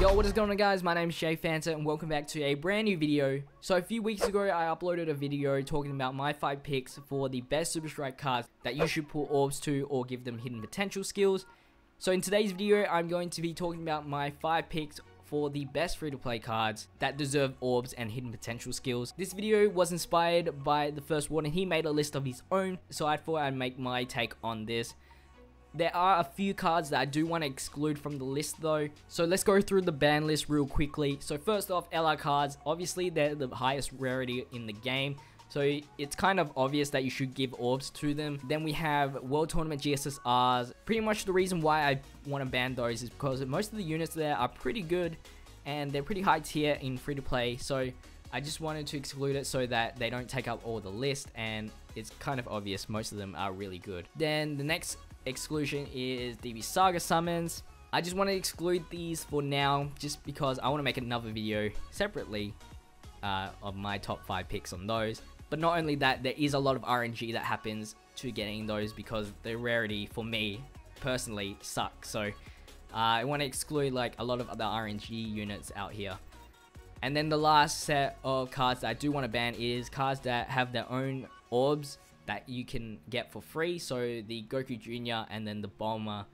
Yo, what is going on guys, my name is JPhanta and welcome back to a brand new video. So a few weeks ago I uploaded a video talking about my 5 picks for the best Super Strike cards that you should pull orbs to or give them hidden potential skills. So in today's video I'm going to be talking about my 5 picks for the best free-to-play cards that deserve orbs and hidden potential skills. This video was inspired by the first one and he made a list of his own, so I thought I'd make my take on this. There are a few cards that I do want to exclude from the list though, so let's go through the ban list real quickly. So first off, LR cards, obviously they're the highest rarity in the game, so it's kind of obvious that you should give orbs to them. Then we have World Tournament GSSRs. Pretty much the reason why I want to ban those is because most of the units there are pretty good and they're pretty high tier in free to play, so I just wanted to exclude it so that they don't take up all the list, and it's kind of obvious most of them are really good. Then the next exclusion is DBZ Saga summons. I just want to exclude these for now just because I want to make another video separately of my top 5 picks on those. But not only that, there is a lot of RNG that happens to getting those because the rarity for me personally sucks. So I want to exclude like a lot of other RNG units out here. And then the last set of cards that I do want to ban is cards that have their own orbs that you can get for free. So the Goku Jr. and then the Bulma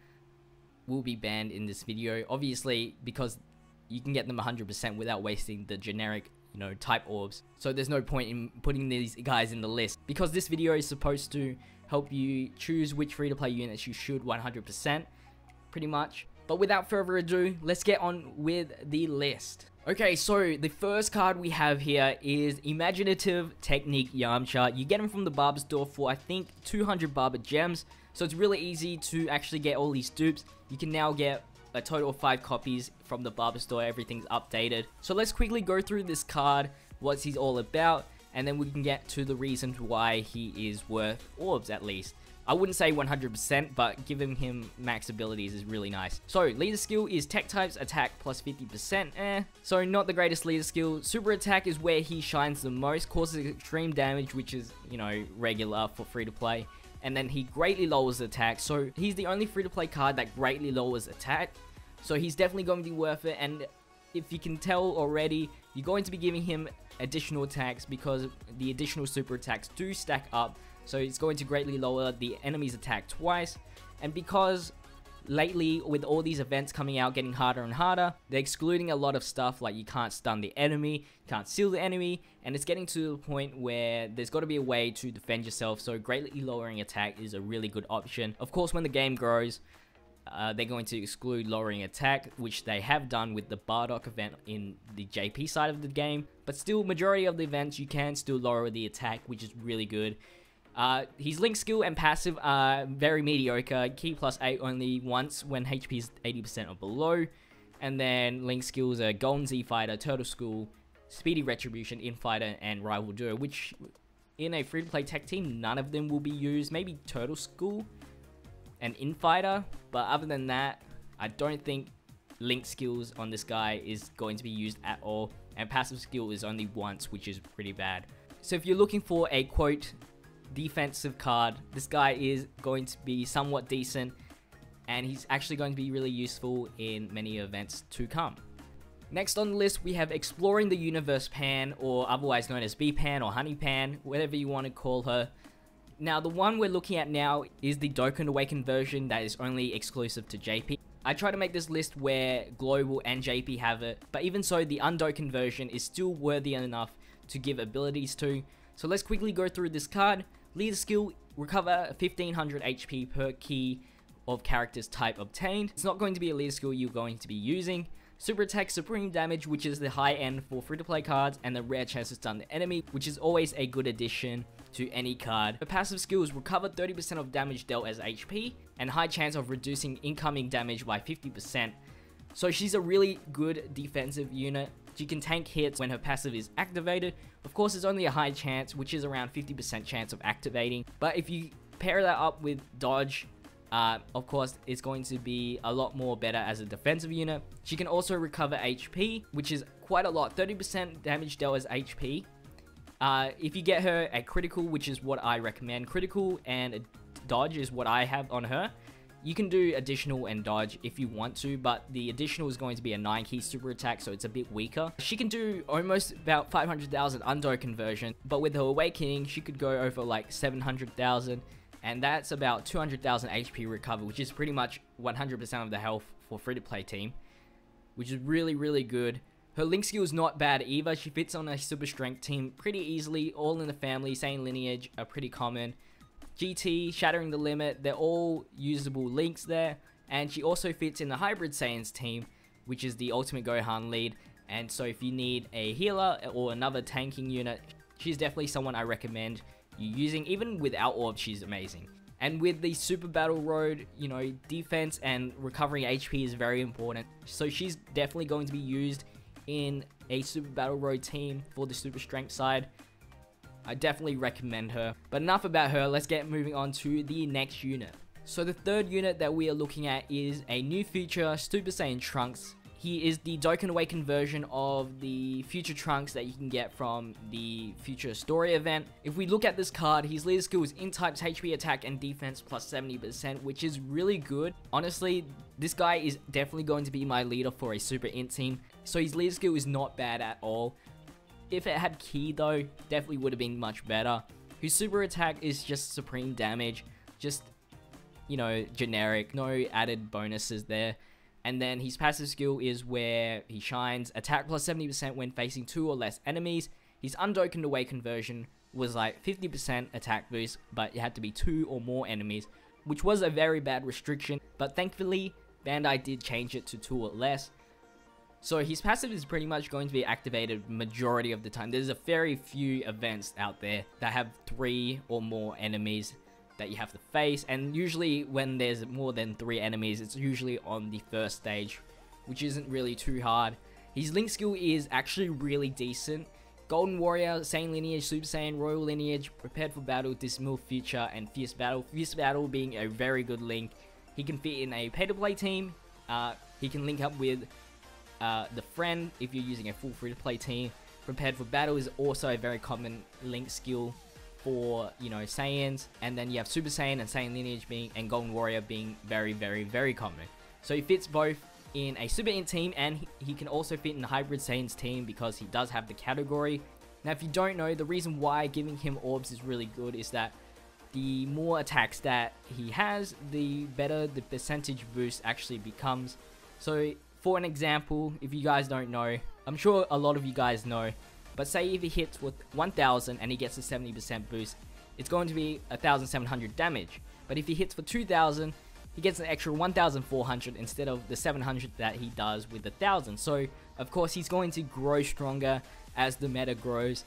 will be banned in this video, obviously because you can get them 100% without wasting the generic, you know, type orbs. So there's no point in putting these guys in the list because this video is supposed to help you choose which free-to-play units you should 100%, pretty much. But without further ado, let's get on with the list. Okay, so the first card we have here is Imaginative Technique Yamcha. You get him from the barber store for I think 200 barber gems, so it's really easy to actually get all these dupes. You can now get a total of 5 copies from the barber store. Everything's updated. So let's quickly go through this card, what he's all about, and then we can get to the reasons why he is worth orbs at least. I wouldn't say 100%, but giving him max abilities is really nice. So, leader skill is tech types, attack plus 50%, so not the greatest leader skill. Super attack is where he shines the most, causes extreme damage, which is, you know, regular for free to play. And then he greatly lowers attack, so he's the only free to play card that greatly lowers attack. So he's definitely going to be worth it, and if you can tell already, you're going to be giving him additional attacks because the additional super attacks do stack up. So it's going to greatly lower the enemy's attack twice. And because lately with all these events coming out getting harder and harder, they're excluding a lot of stuff like you can't stun the enemy, you can't seal the enemy, and it's getting to the point where there's got to be a way to defend yourself, so greatly lowering attack is a really good option. Of course, when the game grows, they're going to exclude lowering attack, which they have done with the Bardock event in the JP side of the game, but still majority of the events you can still lower the attack, which is really good. His link skill and passive are very mediocre. Key plus 8 only once when HP is 80% or below. And then link skills are Golden Z Fighter, Turtle School, Speedy Retribution, Infighter, and Rival Duo, which in a free-to-play tech team, none of them will be used. Maybe Turtle School and Infighter, but other than that, I don't think link skills on this guy is going to be used at all. And passive skill is only once, which is pretty bad. So if you're looking for a quote defensive card, this guy is going to be somewhat decent, and he's actually going to be really useful in many events to come. Next on the list we have Exploring the Universe Pan, or otherwise known as B-Pan or Honey Pan, whatever you want to call her. Now the one we're looking at now is the Dokkan Awakened version that is only exclusive to JP. I try to make this list where Global and JP have it, but even so the Undokkan version is still worthy enough to give abilities to. So let's quickly go through this card. Leader skill, recover 1500 HP per key of character's type obtained. It's not going to be a leader skill you're going to be using. Super attack, supreme damage, which is the high end for free to play cards, and the rare chance to stun the enemy, which is always a good addition to any card. The passive skill is recover 30% of damage dealt as HP, and high chance of reducing incoming damage by 50%. So she's a really good defensive unit. She can tank hits when her passive is activated. Of course, it's only a high chance, which is around 50% chance of activating. But if you pair that up with dodge, of course, it's going to be a lot more better as a defensive unit. She can also recover HP, which is quite a lot, 30% damage dealt as HP. If you get her a critical, which is what I recommend, critical and a dodge is what I have on her, You can do additional and dodge if you want to, but the additional is going to be a 9-key super attack, so it's a bit weaker. She can do almost about 500,000 undo conversion, but with her awakening, she could go over like 700,000, and that's about 200,000 HP recover, which is pretty much 100% of the health for free-to-play team, which is really, really good. Her link skill is not bad either. She fits on a super strength team pretty easily. All in the family, same lineage are pretty common. GT, Shattering the Limit, they're all usable links there. And she also fits in the Hybrid Saiyans team, which is the Ultimate Gohan lead. And so if you need a healer or another tanking unit, she's definitely someone I recommend you using. Even without Orb, she's amazing. And with the Super Battle Road, you know, defense and recovering HP is very important. So she's definitely going to be used in a Super Battle Road team for the Super Strength side. I definitely recommend her. But enough about her, let's get moving on to the next unit. So the third unit that we are looking at is a new feature, Super Saiyan Trunks. He is the Dokkan Awakened version of the Future Trunks that you can get from the Future Story event. If we look at this card, his leader skill is Int types HP attack and defense plus 70%, which is really good. Honestly, this guy is definitely going to be my leader for a Super Int team. So his leader skill is not bad at all. If it had Ki though, definitely would have been much better. His super attack is just supreme damage, just, you know, generic, no added bonuses there. And then his passive skill is where he shines, attack plus 70% when facing 2 or less enemies. His Undokened Awakened version was like 50% attack boost, but it had to be 2 or more enemies, which was a very bad restriction, but thankfully Bandai did change it to 2 or less. So his passive is pretty much going to be activated majority of the time. There's a very few events out there that have 3 or more enemies that you have to face, and usually when there's more than 3 enemies, it's usually on the first stage, which isn't really too hard. His link skill is actually really decent. Golden Warrior, Saiyan Lineage, Super Saiyan, Royal Lineage, Prepared for Battle, Dismal Future, and Fierce Battle. Fierce Battle being a very good link. He can fit in a pay-to-play team. He can link up with the friend if you're using a full free-to-play team. Prepared for Battle is also a very common link skill for, you know, Saiyans. And then you have Super Saiyan and Saiyan Lineage being, and Golden Warrior being very, very, very common. So he fits both in a Super Int team, and he can also fit in the Hybrid Saiyans team because he does have the category. Now, if you don't know, the reason why giving him orbs is really good is that the more attacks that he has, the better the percentage boost actually becomes. So for an example, if you guys don't know, I'm sure a lot of you guys know, but say if he hits with 1000 and he gets a 70% boost, it's going to be 1700 damage. But if he hits for 2000, he gets an extra 1400 instead of the 700 that he does with 1000. So of course he's going to grow stronger as the meta grows,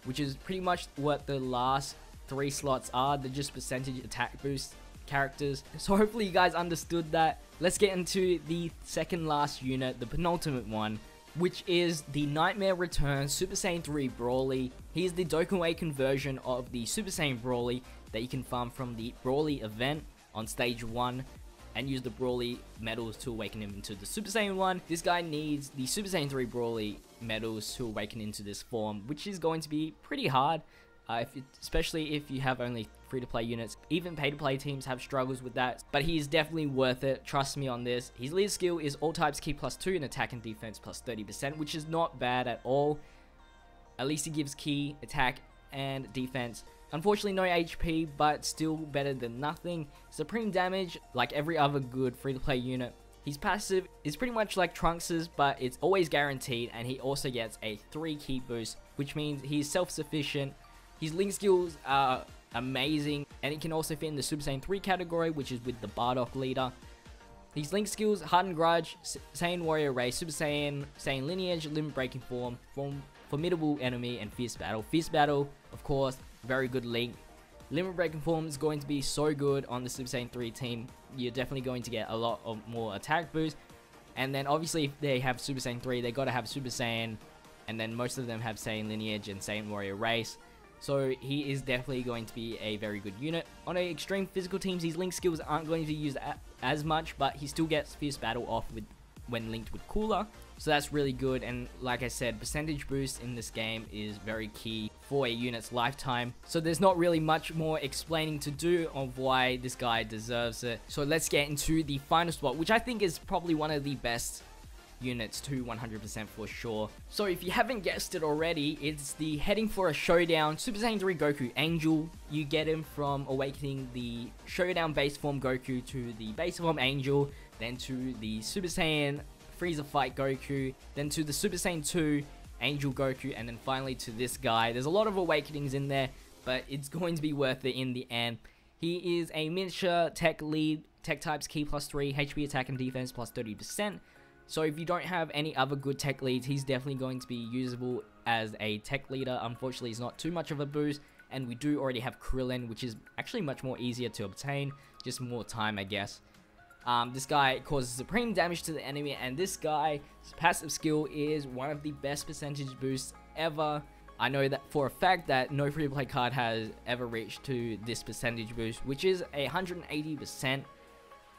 which is pretty much what the last 3 slots are. They're just percentage attack boost characters. So hopefully you guys understood that. Let's get into the second last unit, the penultimate one, which is the Nightmare Return Super Saiyan 3 Broly. He is the Dokkan Awakened version of the Super Saiyan Broly that you can farm from the Broly event on stage 1 and use the Broly medals to awaken him into the Super Saiyan 1. This guy needs the Super Saiyan 3 Broly medals to awaken into this form, which is going to be pretty hard, especially if you have only free-to-play units. Even pay-to-play teams have struggles with that, but he is definitely worth it. Trust me on this. His lead skill is all types Ki +2 and attack and defense +30%, which is not bad at all. At least he gives Ki, attack, and defense. Unfortunately, no HP, but still better than nothing. Supreme damage, like every other good free-to-play unit. His passive is pretty much like Trunks's, but it's always guaranteed, and he also gets a 3 Ki boost, which means he's self-sufficient. His link skills are amazing, and it can also fit in the Super Saiyan 3 category, which is with the Bardock leader. His link skills: Hardened Grudge, Saiyan Warrior Race, Super Saiyan, Saiyan Lineage, Limit Breaking Form, Formidable Enemy, and Fierce Battle. Fierce Battle, of course, very good link. Limit Breaking Form is going to be so good on the Super Saiyan 3 team. You're definitely going to get a lot of more attack boost. And then obviously if they have Super Saiyan 3, they got to have Super Saiyan, and then most of them have Saiyan Lineage and Saiyan Warrior Race. So he is definitely going to be a very good unit. On a extreme physical teams, his link skills aren't going to be used as much, but he still gets Fierce Battle off when linked with Cooler. So that's really good, and like I said, percentage boost in this game is very key for a unit's lifetime. So there's not really much more explaining to do of why this guy deserves it. So let's get into the final spot, which I think is probably one of the best units to 100% for sure. So if you haven't guessed it already, it's the heading for a showdown Super Saiyan 3 Goku Angel. You get him from awakening the showdown base form Goku to the base form Angel, then to the Super Saiyan Frieza fight Goku, then to the Super Saiyan 2 Angel Goku, and then finally to this guy. There's a lot of awakenings in there, but it's going to be worth it in the end. He is a miniature tech lead, tech types key +3, HP attack and defense +30%. So if you don't have any other good tech leads, he's definitely going to be usable as a tech leader. Unfortunately, it's not too much of a boost, and we do already have Krillin, which is actually much more easier to obtain, just more time, I guess. This guy causes supreme damage to the enemy, and this guy's passive skill is one of the best percentage boosts ever. I know that for a fact that no free-to-play card has ever reached to this percentage boost, which is 180%.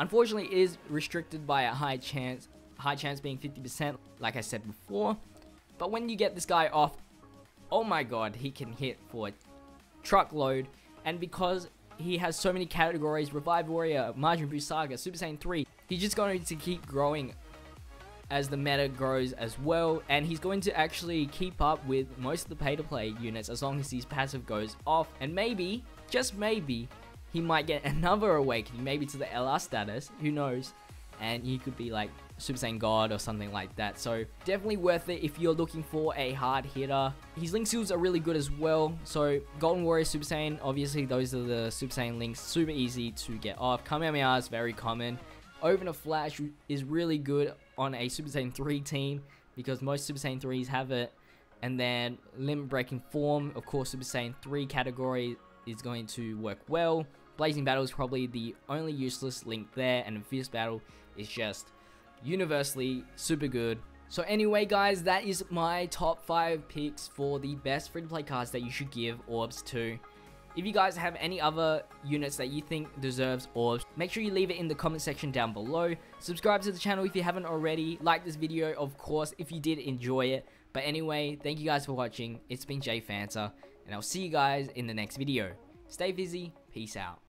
Unfortunately, it is restricted by a high chance being 50%, like I said before. But when you get this guy off, oh my god, he can hit for a truckload, and because he has so many categories, Revive Warrior, Majin Buu Saga, Super Saiyan 3. He's just going to keep growing as the meta grows as well. And he's going to actually keep up with most of the pay-to-play units as long as his passive goes off. And maybe, just maybe, he might get another awakening, maybe to the LR status, who knows. And he could be like Super Saiyan God or something like that. So definitely worth it if you're looking for a hard hitter. His link skills are really good as well. So Golden Warrior Super Saiyan, obviously those are the Super Saiyan links, super easy to get off. Kamehameha is very common. Open a Flash is really good on a Super Saiyan 3 team because most Super Saiyan 3s have it. And then Limit Breaking Form, of course, Super Saiyan 3 category is going to work well. Blazing Battle is probably the only useless link there, and Fierce Battle is just universally super good. So anyway guys, that is my top 5 picks for the best free-to-play cards that you should give orbs to. If you guys have any other units that you think deserves orbs, make sure you leave it in the comment section down below. Subscribe to the channel if you haven't already. Like this video, of course, if you did enjoy it. But anyway, thank you guys for watching. It's been JPhanta, and I'll see you guys in the next video. Stay busy. Peace out.